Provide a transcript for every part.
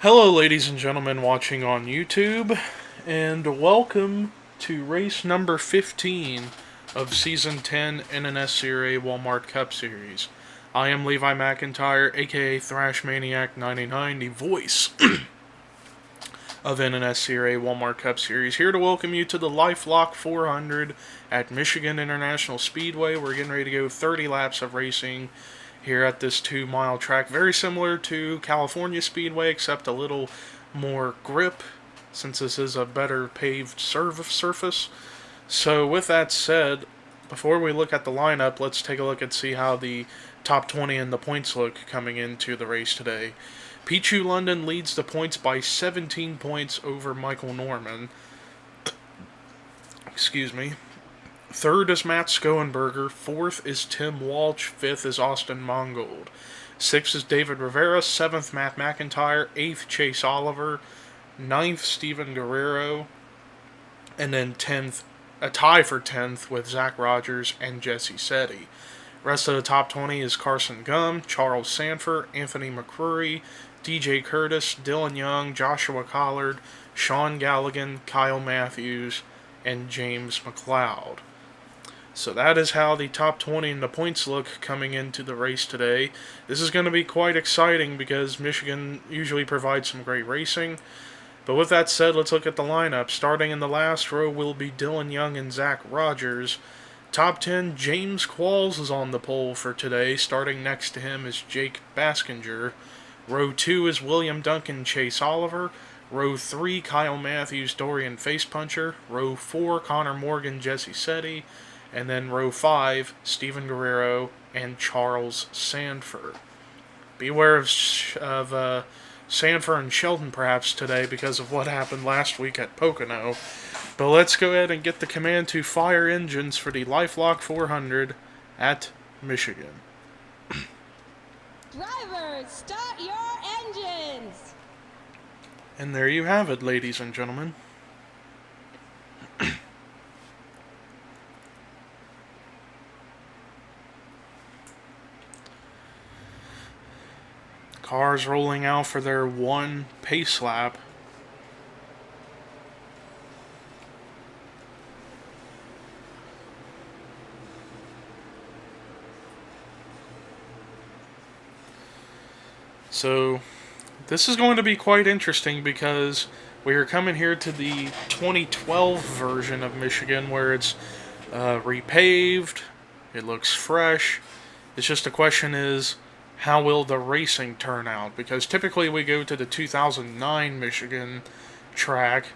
Hello, ladies and gentlemen watching on YouTube, and welcome to race number 15 of Season 10 NNSCRA Walmart Cup Series. I am Levi McIntyre, a.k.a. Thrash Maniac 99, the voice of NNSCRA Walmart Cup Series, here to welcome you to the Lifelock 400 at Michigan International Speedway. We're getting ready to go 30 laps of racing here at this 2-mile track. Very similar to California Speedway, except a little more grip, since this is a better paved surface. So with that said, before we look at the lineup, let's take a look and see how the top 20 and the points look coming into the race today. Pichu London leads the points by 17 points over Michael Norman. Excuse me. Third is Matt Skoenberger. Fourth is Tim Walsh. Fifth is Austin Mongold. Sixth is David Rivera. Seventh, Matt McIntyre. Eighth, Chase Oliver. Ninth, Steven Guerrero. And then 10th, a tie for 10th with Zach Rogers and Jesse Setti. Rest of the top 20 is Carson Gum, Charles Sanford, Anthony McCrory, DJ Curtis, Dylan Young, Joshua Collard, Sean Galligan, Kyle Matthews, and James McLeod. So that is how the top 20 and the points look coming into the race today. This is going to be quite exciting because Michigan usually provides some great racing. But with that said, let's look at the lineup. Starting in the last row will be Dylan Young and Zach Rogers. Top 10, James Qualls is on the pole for today. Starting next to him is Jake Baskinger. Row 2 is William Duncan, Chase Oliver. Row 3, Kyle Matthews, Dorian Facepuncher. Row 4, Connor Morgan, Jesse Setti. And then row 5, Steven Guerrero and Charles Sanford. Beware of Sanford and Sheldon perhaps today because of what happened last week at Pocono. But let's go ahead and get the command to fire engines for the Lifelock 400 at Michigan. Drivers, start your engines! And there you have it, ladies and gentlemen. Cars rolling out for their one pace lap. So this is going to be quite interesting because we are coming here to the 2012 version of Michigan where it's repaved, it looks fresh. It's just the question is, how will the racing turn out? Because typically we go to the 2009 Michigan track,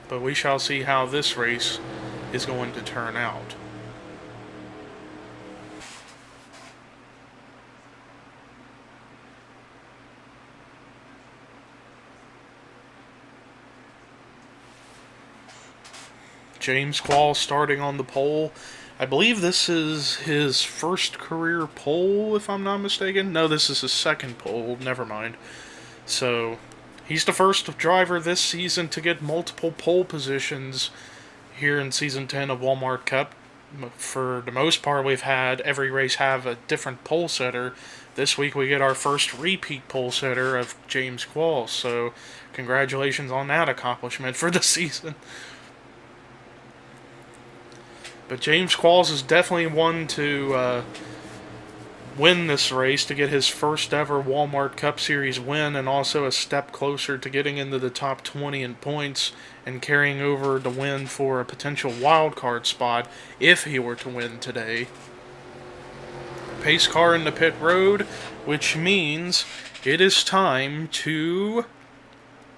but we shall see how this race is going to turn out. James Qualls starting on the pole. I believe this is his first career pole, if I'm not mistaken. No, this is his second pole. Never mind. So, he's the first driver this season to get multiple pole positions here in Season 10 of Walmart Cup. For the most part, we've had every race have a different pole setter. This week we get our first repeat pole setter of James Qualls. So, congratulations on that accomplishment for the season. But James Qualls is definitely one to win this race, to get his first ever Walmart Cup Series win, and also a step closer to getting into the top 20 in points and carrying over the win for a potential wild card spot if he were to win today. Pace car in the pit road, which means it is time to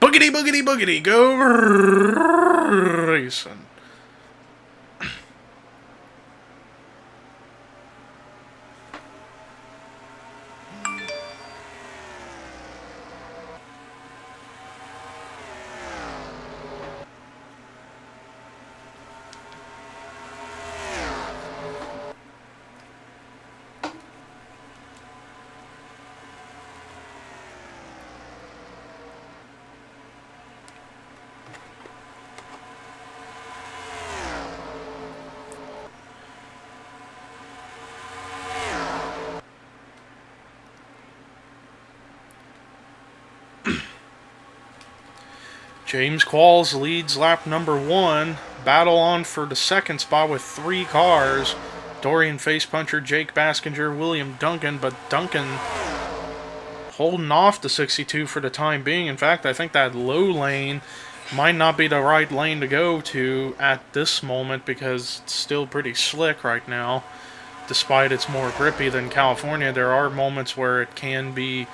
boogity boogity boogity go racing. James Qualls leads lap number 1. Battle on for the second spot with 3 cars. Dorian Facepuncher, Jake Baskinger, William Duncan, but Duncan holding off the 62 for the time being. In fact, I think that low lane might not be the right lane to go to at this moment because it's still pretty slick right now. Despite it's more grippy than California, there are moments where it can be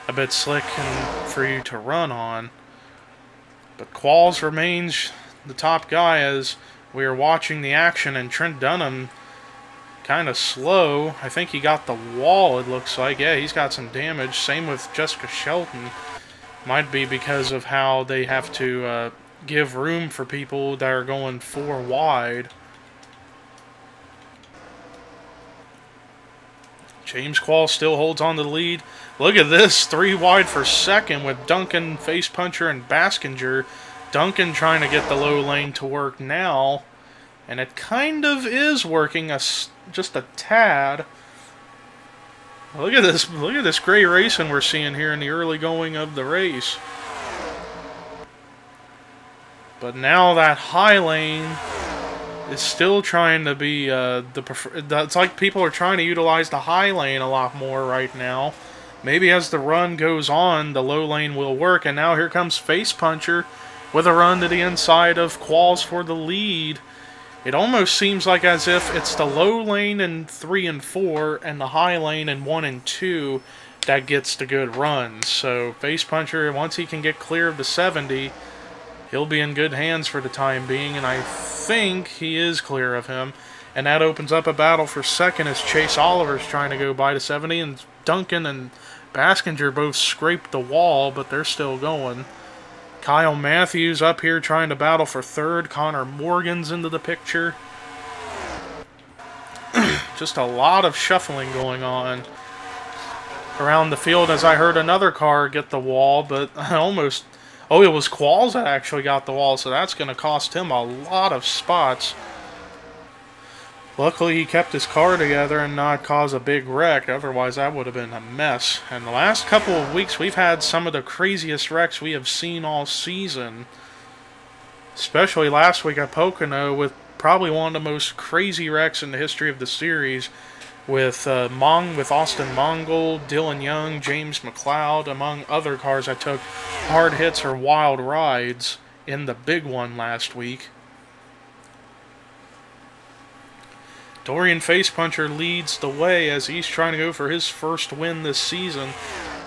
a bit slick and for you to run on. But Qualls remains the top guy as we are watching the action, and Trent Dunham kind of slow. I think he got the wall, it looks like. Yeah, he's got some damage. Same with Jessica Shelton. Might be because of how they have to give room for people that are going 4 wide. James Qualls still holds on to the lead. Look at this, 3 wide for second with Duncan, Facepuncher, and Baskinger. Duncan trying to get the low lane to work now, and it kind of is working just a tad. Look at this great racing we're seeing here in the early going of the race. But now that high lane is still trying to be it's like people are trying to utilize the high lane a lot more right now. Maybe as the run goes on, the low lane will work. And now here comes Facepuncher with a run to the inside of Qualls for the lead. It almost seems like as if it's the low lane in 3 and 4 and the high lane in 1 and 2 that gets the good runs. So Facepuncher, once he can get clear of the 70, he'll be in good hands for the time being, and I think he is clear of him. And that opens up a battle for second as Chase Oliver's trying to go by the 70, and Duncan and Baskinger both scraped the wall, but they're still going. Kyle Matthews up here trying to battle for third. Connor Morgan's into the picture. Just a lot of shuffling going on around the field as I heard another car get the wall, but I almost... Oh, it was Qualls that actually got the wall, so that's going to cost him a lot of spots. Luckily, he kept his car together and not cause a big wreck. Otherwise, that would have been a mess. And the last couple of weeks, we've had some of the craziest wrecks we have seen all season. Especially last week at Pocono with probably one of the most crazy wrecks in the history of the series. With Austin Mongol, Dylan Young, James McLeod, among other cars that took hard hits or wild rides in the big one last week. Dorian Facepuncher leads the way as he's trying to go for his first win this season.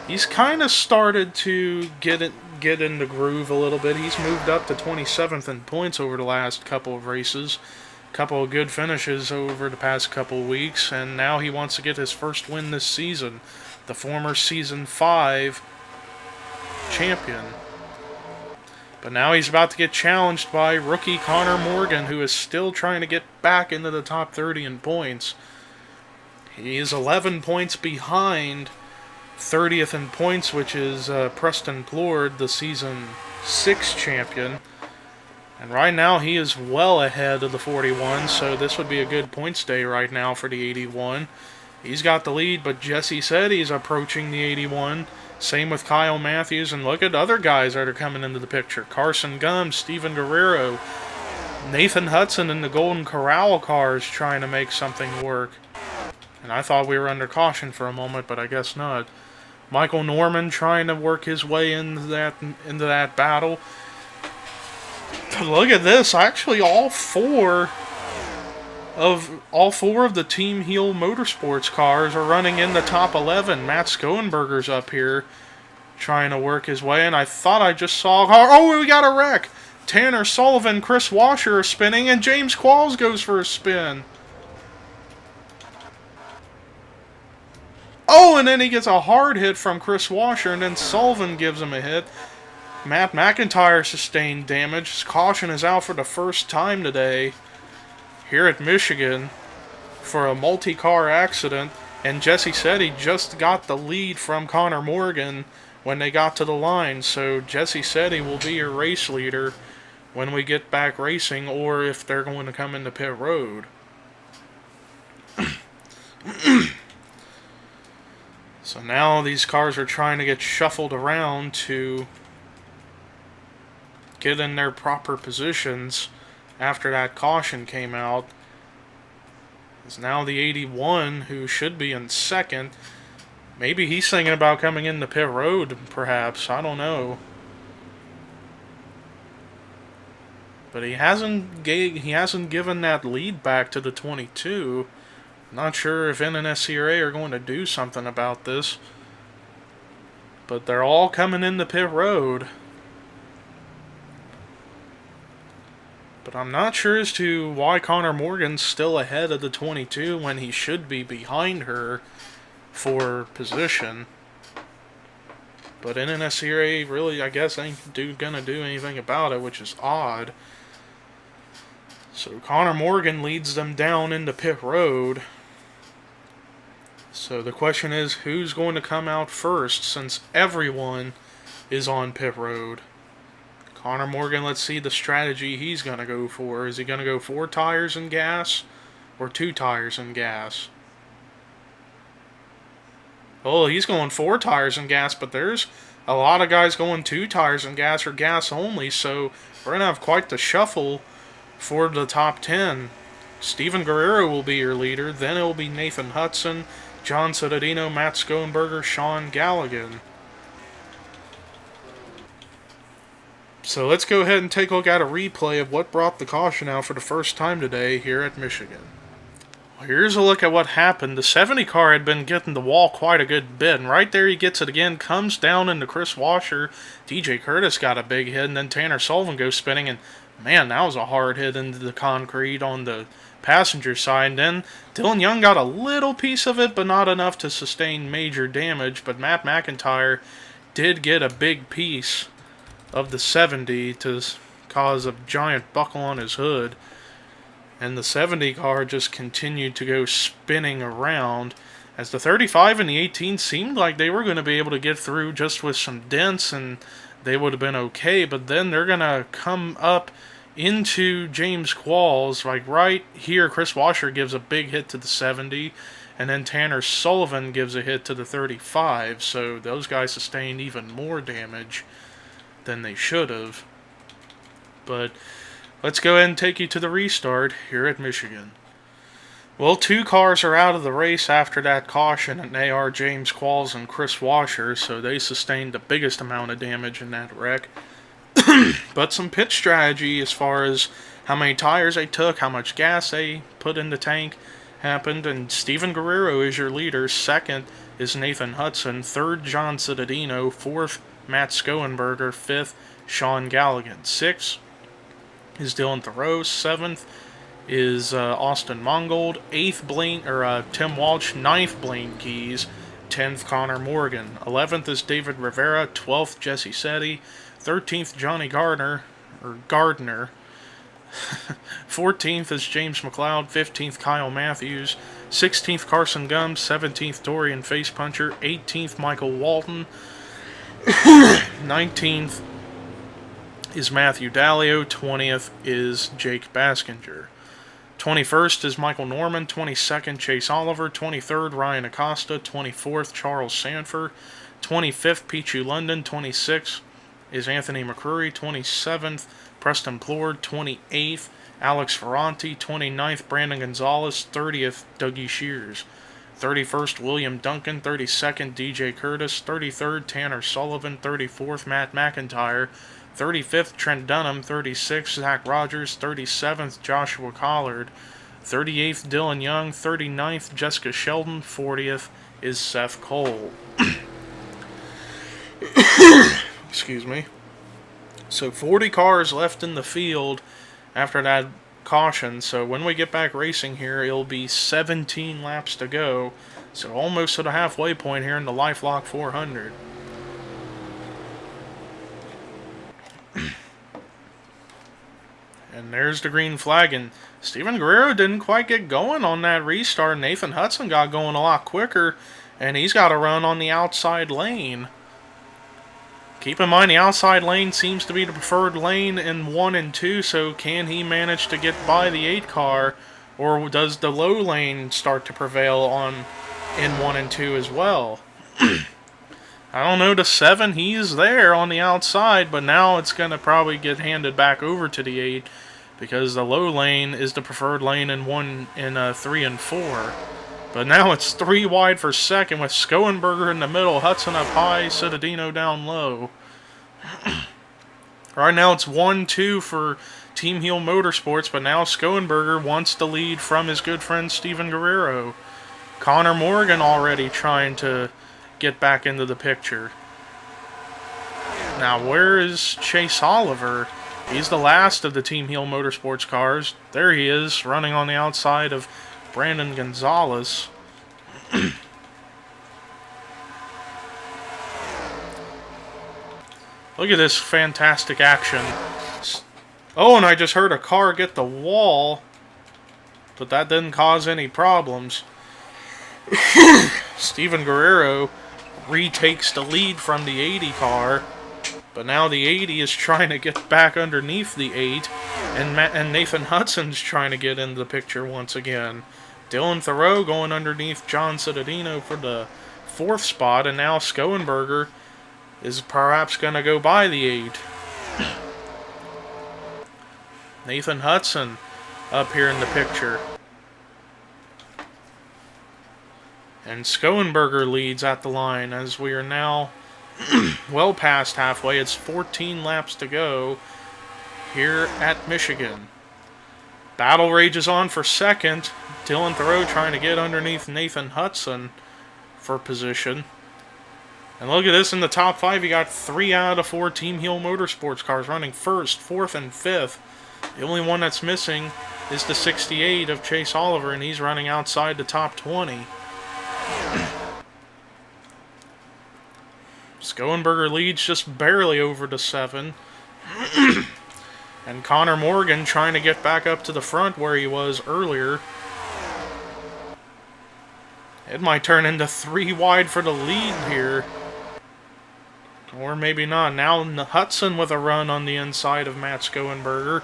He's kind of started to get in the groove a little bit. He's moved up to 27th in points over the last couple of races. Couple of good finishes over the past couple of weeks, and now he wants to get his first win this season. The former Season 5 champion. But now he's about to get challenged by rookie Connor Morgan, who is still trying to get back into the top 30 in points. He is 11 points behind 30th in points, which is Preston Plord, the Season 6 champion. And right now he is well ahead of the 41, so this would be a good points day right now for the 81. He's got the lead, but Jesse said he's approaching the 81. Same with Kyle Matthews, and look at other guys that are coming into the picture. Carson Gum, Steven Guerrero, Nathan Hudson in the Golden Corral cars trying to make something work. And I thought we were under caution for a moment, but I guess not. Michael Norman trying to work his way into that battle. Look at this. Actually, all four of the Team Heel Motorsports cars are running in the top 11. Matt Skoenberger's up here trying to work his way, and I thought I just saw... Oh, we got a wreck! Tanner Sullivan, Chris Washer are spinning, and James Qualls goes for a spin. Oh, and then he gets a hard hit from Chris Washer, and then Sullivan gives him a hit. Matt McIntyre sustained damage. His caution is out for the first time today here at Michigan for a multi-car accident. And Jesse said he just got the lead from Connor Morgan when they got to the line. So Jesse said he will be your race leader when we get back racing, or if they're going to come into pit road. So now these cars are trying to get shuffled around to get in their proper positions after that caution came out. It's now the 81 who should be in second. Maybe he's thinking about coming into pit road, perhaps. I don't know. But he hasn't given that lead back to the 22. Not sure if NNSCRA are going to do something about this. But they're all coming into pit road. But I'm not sure as to why Connor Morgan's still ahead of the 22 when he should be behind her for position. But NNSCRA really, I guess, ain't gonna do anything about it, which is odd. So Connor Morgan leads them down into pit road. So the question is, who's going to come out first since everyone is on pit road? Connor Morgan, let's see the strategy he's going to go for. Is he going to go 4 tires and gas or 2 tires and gas? Oh, he's going 4 tires and gas, but there's a lot of guys going 2 tires and gas or gas only, so we're going to have quite the shuffle for the top 10. Steven Guerrero will be your leader, then it will be Nathan Hudson, John Cittadino, Matt Skoenberger, Sean Galligan. So let's go ahead and take a look at a replay of what brought the caution out for the first time today here at Michigan. Here's a look at what happened. The 70 car had been getting the wall quite a good bit, and right there he gets it again, comes down into Chris Washer. DJ Curtis got a big hit, and then Tanner Sullivan goes spinning, and man, that was a hard hit into the concrete on the passenger side. And then Dylan Young got a little piece of it, but not enough to sustain major damage. But Matt McIntyre did get a big piece of the 70 to cause a giant buckle on his hood. And the 70 car just continued to go spinning around as the 35 and the 18 seemed like they were going to be able to get through just with some dents and they would have been okay. But then they're going to come up into James Qualls. Like right here, Chris Washer gives a big hit to the 70. And then Tanner Sullivan gives a hit to the 35. So those guys sustained even more damage than they should have. But let's go ahead and take you to the restart here at Michigan. Well, 2 cars are out of the race after that caution, and they are James Qualls and Chris Washer, so they sustained the biggest amount of damage in that wreck. But some pit strategy as far as how many tires they took, how much gas they put in the tank happened, and Steven Guerrero is your leader. Second is Nathan Hudson. Third, John Cittadino. Fourth, Matt Skoenberger. Fifth, Sean Galligan. Sixth is Dylan Thoreau. Seventh is Austin Mongold. Eighth, Tim Walsh. Ninth, Blaine Keys. 10th, Connor Morgan. 11th is David Rivera. 12th, Jesse Setti. 13th, Johnny Gardner. 14th is James McLeod. 15th, Kyle Matthews. 16th, Carson Gums. 17th, Dorian Facepuncher. 18th, Michael Walton. 19th is Matthew Dallio. 20th is Jake Baskinger. 21st is Michael Norman. 22nd, Chase Oliver. 23rd, Ryan Acosta. 24th, Charles Sanford. 25th, Pichu London. 26th is Anthony McCrory. 27th, Preston Plord. 28th, Alex Ferranti. 29th, Brandon Gonzalez. 30th, Dougie Shears. 31st, William Duncan. 32nd, DJ Curtis. 33rd, Tanner Sullivan. 34th, Matt McIntyre. 35th, Trent Dunham. 36th, Zach Rogers. 37th, Joshua Collard. 38th, Dylan Young. 39th, Jessica Sheldon. 40th is Seth Cole. Excuse me. So 40 cars left in the field after that caution. So when we get back racing here, it'll be 17 laps to go. So almost to the halfway point here in the Lifelock 400. And there's the green flag, and Steven Guerrero didn't quite get going on that restart. Nathan Hudson got going a lot quicker, and he's got to run on the outside lane. Keep in mind, the outside lane seems to be the preferred lane in 1 and 2, so can he manage to get by the 8 car, or does the low lane start to prevail in 1 and 2 as well? I don't know, to 7, he's there on the outside, but now it's going to probably get handed back over to the 8 because the low lane is the preferred lane in 3 and 4. But now it's 3 wide for second with Skoenberger in the middle, Hudson up high, Cittadino down low. Right now it's 1-2 for Team Heel Motorsports, but now Skoenberger wants the lead from his good friend Steven Guerrero. Connor Morgan already trying to get back into the picture. Now where is Chase Oliver? He's the last of the Team Heel Motorsports cars. There he is, running on the outside of Brandon Gonzalez. Look at this fantastic action. Oh, and I just heard a car get the wall, but that didn't cause any problems. Steven Guerrero retakes the lead from the 80 car, but now the 80 is trying to get back underneath the 8, and Nathan Hudson's trying to get into the picture once again. Dylan Thoreau going underneath John Cittadino for the 4th spot, and now Skoenberger is perhaps going to go by the 8. Nathan Hudson up here in the picture. And Skoenberger leads at the line as we are now well past halfway. It's 14 laps to go here at Michigan. Battle rages on for second. Dylan Thoreau trying to get underneath Nathan Hudson for position. And look at this, in the top 5, you got 3 out of the 4 Team Heel Motorsports cars running 1st, 4th, and 5th. The only one that's missing is the 68 of Chase Oliver, and he's running outside the top 20. Skoenberger leads just barely over to 7. And Connor Morgan trying to get back up to the front where he was earlier. It might turn into 3 wide for the lead here. Or maybe not. Now Hudson with a run on the inside of Matt Skoenberger.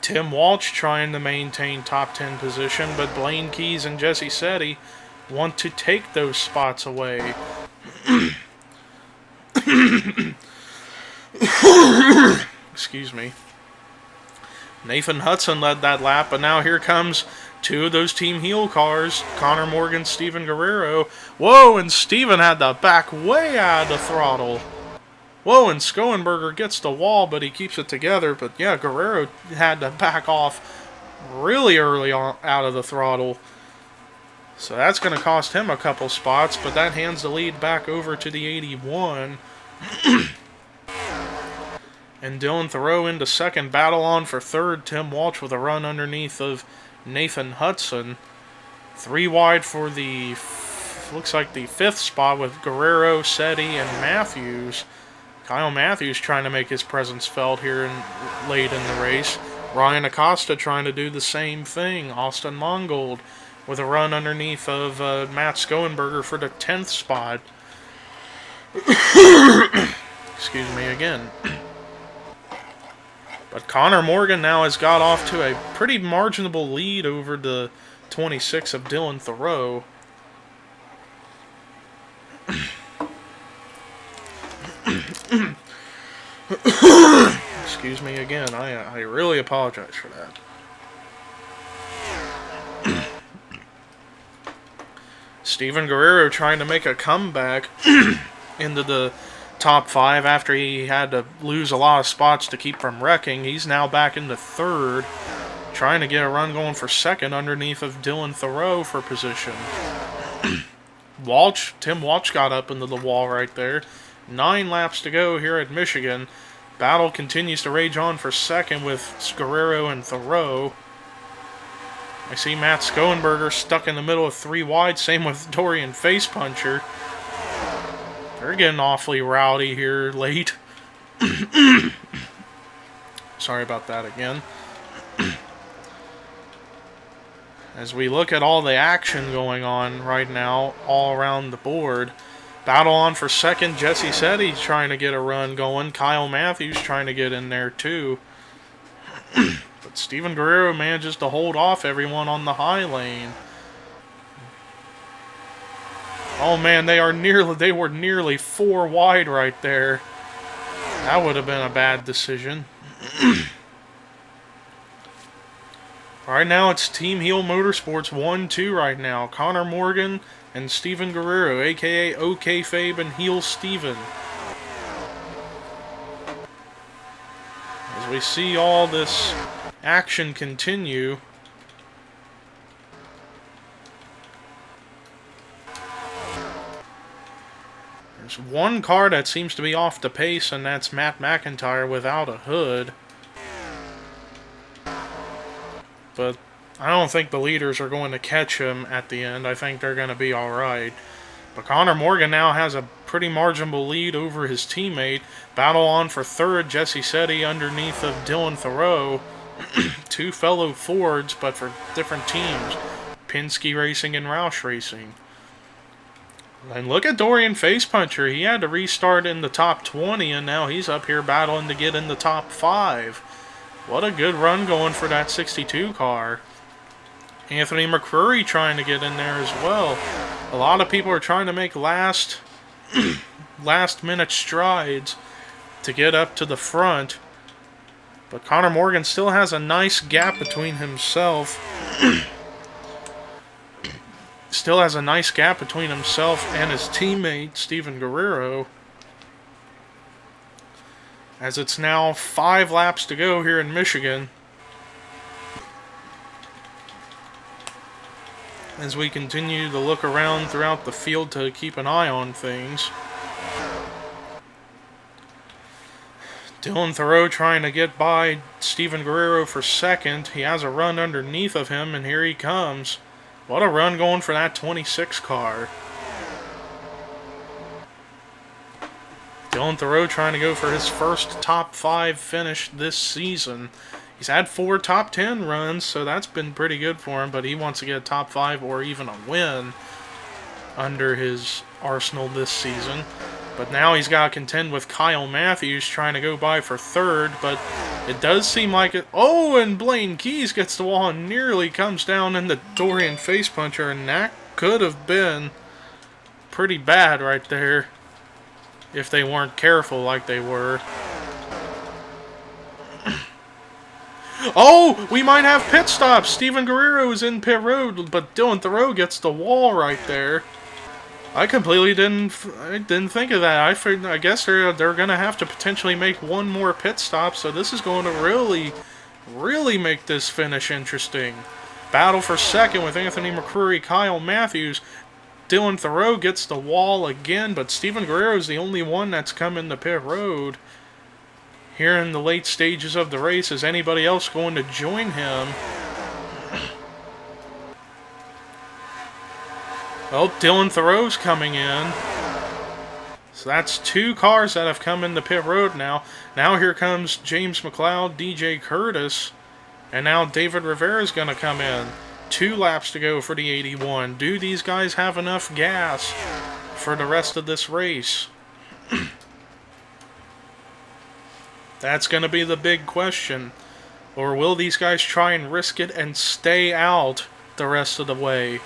Tim Walsh trying to maintain top 10 position, but Blaine Keys and Jesse Setti want to take those spots away. Excuse me. Nathan Hudson led that lap, but now here comes 2 of those Team Heel cars. Connor Morgan, Steven Guerrero. Whoa, and Steven had to back way out of the throttle. Whoa, and Skoenberger gets the wall, but he keeps it together. But yeah, Guerrero had to back off really early on out of the throttle. So that's going to cost him a couple spots, but that hands the lead back over to the 81. And Dylan Thoreau into second. Battle on for third. Tim Walsh with a run underneath of Nathan Hudson. 3 wide for the, looks like the 5th spot with Guerrero, Setti, and Matthews. Kyle Matthews trying to make his presence felt here late in the race. Ryan Acosta trying to do the same thing. Austin Mongold with a run underneath of Matt Skoenberger for the 10th spot. Excuse me again. But Connor Morgan now has got off to a pretty marginable lead over the 26 of Dylan Thoreau. Excuse me again. I really apologize for that. Steven Guerrero trying to make a comeback into the top 5 after he had to lose a lot of spots to keep from wrecking. He's now back into 3rd, trying to get a run going for 2nd underneath of Dylan Thoreau for position. Tim Walsh got up into the wall right there. 9 laps to go here at Michigan. Battle continues to rage on for 2nd with Guerrero and Thoreau. I see Matt Skoenberger stuck in the middle of 3 wide. Same with Dorian Facepuncher. They're getting awfully rowdy here late. Sorry about that again. As we look at all the action going on right now all around the board. Battle on for 2nd. Jesse Setti trying to get a run going. Kyle Matthews trying to get in there too. But Steven Guerrero manages to hold off everyone on the high lane. Oh man, they were nearly 4 wide right there. That would have been a bad decision. Right now, it's Team Heel Motorsports 1-2 right now. Connor Morgan and Steven Guerrero, a.k.a. a.k.a. and Heel Steven. As we see all this action continue. There's one car that seems to be off the pace, and that's Matt McIntyre without a hood. But I don't think the leaders are going to catch him at the end. I think they're going to be alright. But Connor Morgan now has a pretty marginal lead over his teammate. Battle on for third. Jesse Setti underneath of Dylan Thoreau. Two fellow Fords, but for different teams. Penske Racing and Roush Racing. And look at Dorian Facepuncher. He had to restart in the top 20, and now he's up here battling to get in the top 5. What a good run going for that 62 car. Anthony McCrory trying to get in there as well. A lot of people are trying to make last minute strides to get up to the front. But Connor Morgan still has a nice gap between himself. Still has a nice gap between himself and his teammate, Steven Guerrero. As it's now 5 laps to go here in Michigan. As we continue to look around throughout the field to keep an eye on things. Dylan Thoreau trying to get by Steven Guerrero for second. He has a run underneath of him, and here he comes. What a run going for that 26 car. Dylan Thoreau trying to go for his first top 5 finish this season. He's had 4 top 10 runs, so that's been pretty good for him, but he wants to get a top 5 or even a win under his arsenal this season. But now he's got to contend with Kyle Matthews trying to go by for third, but it does seem like it. Oh, and Blaine Keys gets the wall and nearly comes down into Dorian Facepuncher, and that could have been pretty bad right there if they weren't careful like they were. Oh, we might have pit stops. Steven Guerrero is in pit road, but Dylan Thoreau gets the wall right there. I completely didn't think of that. I guess they're going to have to potentially make one more pit stop, so this is going to really make this finish interesting. Battle for second with Anthony McCrory, Kyle Matthews. Dylan Thoreau gets the wall again, but Steven Guerrero is the only one that's come in the pit road. Here in the late stages of the race, is anybody else going to join him? Well, Dylan Thoreau's coming in. So that's 2 cars that have come in the pit road now. Now here comes James McLeod, DJ Curtis, and now David Rivera's going to come in. 2 laps to go for the 81. Do these guys have enough gas for the rest of this race? That's going to be the big question. Or will these guys try and risk it and stay out the rest of the way?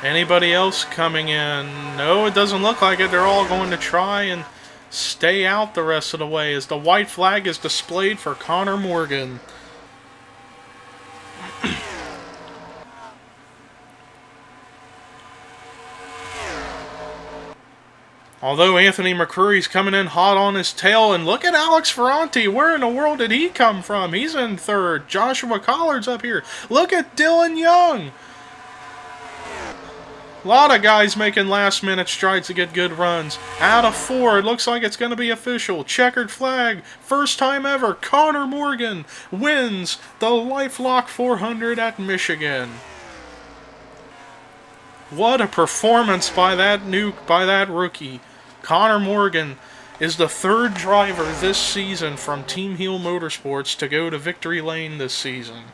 Anybody else coming in? No, it doesn't look like it. They're all going to try and stay out the rest of the way as the white flag is displayed for Connor Morgan. Although Anthony McCrory's coming in hot on his tail, and look at Alex Ferranti. Where in the world did he come from? He's in third. Joshua Collard's up here. Look at Dylan Young. A lot of guys making last-minute strides to get good runs. Out of 4, it looks like it's going to be official. Checkered flag. First time ever, Connor Morgan wins the Lifelock 400 at Michigan. What a performance by that rookie. Connor Morgan is the 3rd driver this season from Team Heel Motorsports to go to victory lane this season.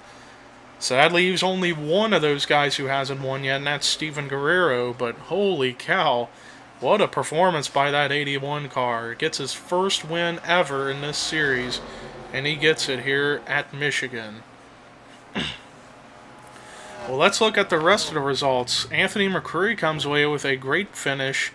So that leaves only one of those guys who hasn't won yet, and that's Steven Guerrero. But holy cow, what a performance by that 81 car. It gets his first win ever in this series, and he gets it here at Michigan. Well, let's look at the rest of the results. Anthony McCreary comes away with a great finish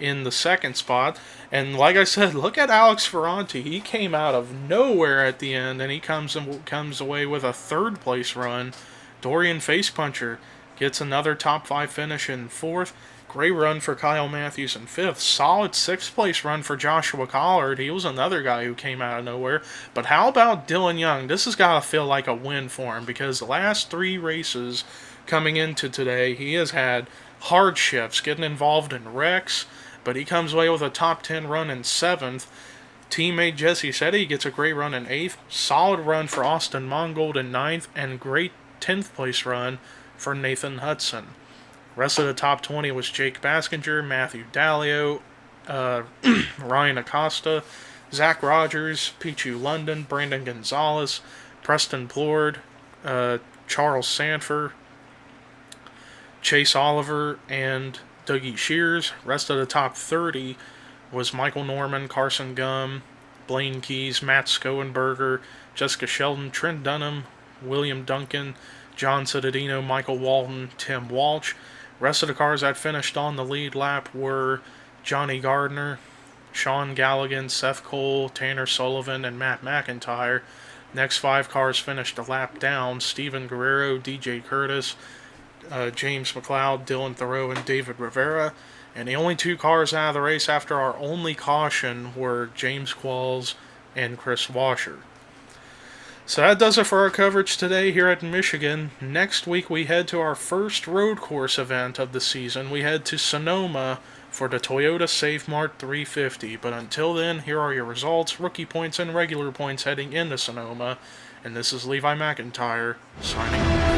in the second spot. And like I said, look at Alex Ferranti. He came out of nowhere at the end, and he comes away with a third place run. Dorian Facepuncher gets another top 5 finish in fourth. Great run for Kyle Matthews in fifth. Solid sixth place run for Joshua Collard. He was another guy who came out of nowhere. But how about Dylan Young? This has got to feel like a win for him, because the last 3 races coming into today, he has had hardships, getting involved in wrecks, but he comes away with a top 10 run in 7th. Teammate Jesse Shetty gets a great run in 8th. Solid run for Austin Mongold in 9th, and great 10th place run for Nathan Hudson. Rest of the top 20 was Jake Baskinger, Matthew Dalio, Ryan Acosta, Zach Rogers, Pichu London, Brandon Gonzalez, Preston Plord, Charles Sanford, Chase Oliver, and Dougie Shears. Rest of the top 30 was Michael Norman, Carson Gum, Blaine Keys, Matt Skoenberger, Jessica Sheldon, Trent Dunham, William Duncan, John Cittadino, Michael Walton, Tim Walsh. Rest of the cars that finished on the lead lap were Johnny Gardner, Sean Galligan, Seth Cole, Tanner Sullivan, and Matt McIntyre. Next 5 cars finished a lap down: Steven Guerrero, DJ Curtis, James McLeod, Dylan Thoreau, and David Rivera. And the only 2 cars out of the race after our only caution were James Qualls and Chris Washer. So that does it for our coverage today here at Michigan. Next week we head to our first road course event of the season. We head to Sonoma for the Toyota Save Mart 350. But until then, here are your results, rookie points, and regular points heading into Sonoma. And this is Levi McIntyre signing off.